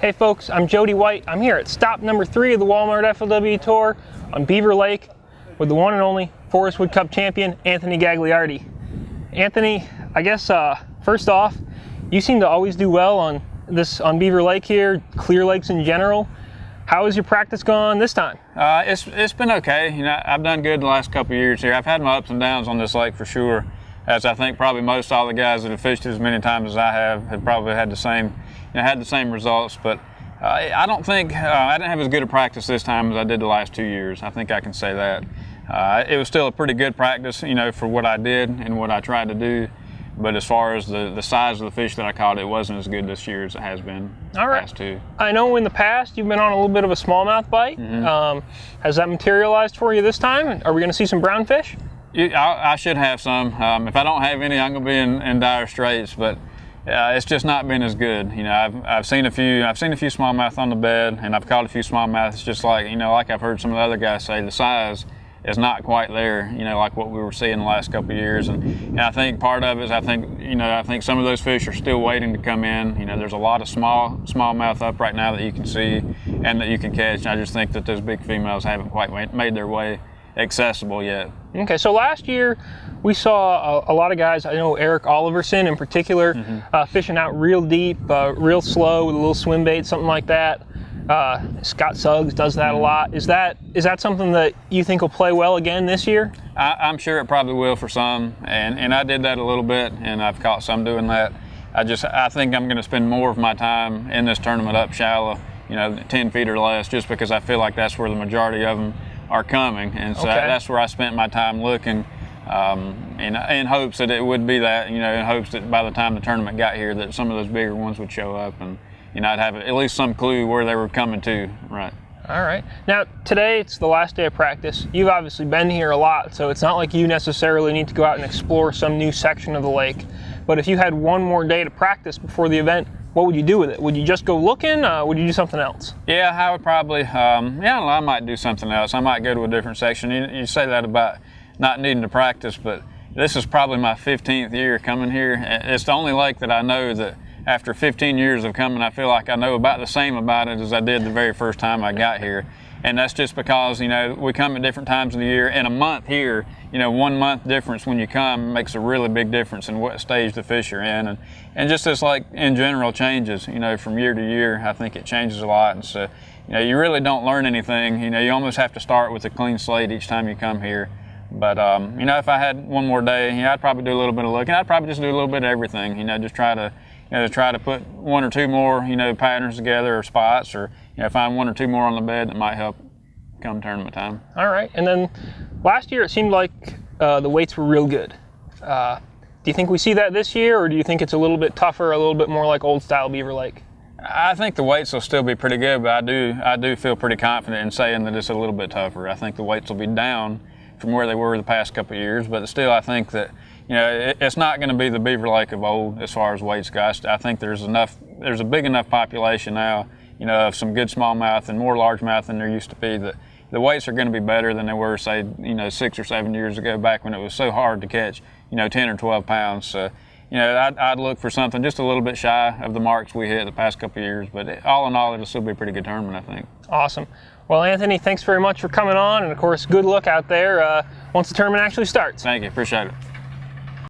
Hey folks, I'm Jody White. I'm here at stop number 3 of the Walmart FLW Tour on Beaver Lake with the one and only Forest Wood Cup champion, Anthony Gagliardi. Anthony, I guess first off, you seem to always do well on Beaver Lake here, Clear Lakes in general. How has your practice gone this time? It's been okay. You know, I've done good the last couple of years here. I've had my ups and downs on this lake for sure, as I think probably most all the guys that have fished it as many times as I have probably had the same results. But I don't think I didn't have as good a practice this time as I did the last 2 years. I think I can say that. It was still a pretty good practice, you know, for what I did and what I tried to do. But as far as the size of the fish that I caught, it wasn't as good this year as it has been the past two. I know in the past you've been on a little bit of a smallmouth bite. Mm-hmm. Has that materialized for you this time? Are we going to see some brown fish? I should have some. If I don't have any, I'm going to be in dire straits. But it's just not been as good. You know, I've seen a few smallmouth on the bed, and I've caught a few smallmouth. It's just like, you know, like I've heard some of the other guys say, the size is not quite there, you know, like what we were seeing the last couple of years. And I think part of it is I think some of those fish are still waiting to come in. You know, there's a lot of smallmouth up right now that you can see and that you can catch. And I just think that those big females haven't quite made their way accessible yet. Okay, so last year we saw a lot of guys, I know Eric Oliverson in particular, fishing out real deep, real slow with a little swim bait, something like that. Scott Suggs does that a lot. Is that something that you think will play well again this year? I'm sure it probably will for some, and I did that a little bit, and I've caught some doing that. I think I'm going to spend more of my time in this tournament up shallow, you know, 10 feet or less, just because I feel like that's where the majority of them are coming, and so that's where I spent my time looking, in hopes that it would be that, you know, in hopes that by the time the tournament got here that some of those bigger ones would show up, and you know, I'd have at least some clue where they were coming to. Right. All right. Now, today it's the last day of practice. You've obviously been here a lot, so it's not like you necessarily need to go out and explore some new section of the lake. But if you had one more day to practice before the event, what would you do with it? Would you just go looking? Would you do something else? Yeah, I would probably, I might do something else. I might go to a different section. You say that about not needing to practice, but this is probably my 15th year coming here. It's the only lake that I know that after 15 years of coming, I feel like I know about the same about it as I did the very first time I got here. And that's just because, you know, we come at different times of the year. And a month here, you know, 1 month difference when you come makes a really big difference in what stage the fish are in. And just as like in general changes, you know, from year to year, I think it changes a lot. And so, you know, you really don't learn anything. You know, you almost have to start with a clean slate each time you come here. But, you know, if I had one more day, you know, I'd probably do a little bit of looking. I'd probably just do a little bit of everything, you know, just try to put one or two more, you know, patterns together or spots, or, you know, find one or two more on the bed that might help come tournament time. All right. And then last year it seemed like the weights were real good. Do you think we see that this year, or do you think it's a little bit tougher, a little bit more like old style Beaver Lake? I think the weights will still be pretty good, but I do feel pretty confident in saying that it's a little bit tougher. I think the weights will be down from where they were the past couple of years, but still I think that, you know, it's not going to be the Beaver Lake of old as far as weights go. I think there's a big enough population now, you know, of some good smallmouth and more largemouth than there used to be, that the weights are going to be better than they were, say, you know, 6 or 7 years ago, back when it was so hard to catch, you know, 10 or 12 pounds. So, you know, I'd look for something just a little bit shy of the marks we hit the past couple of years, but all in all, it'll still be a pretty good tournament, I think. Awesome. Well, Anthony, thanks very much for coming on, and of course, good luck out there once the tournament actually starts. Thank you. Appreciate it.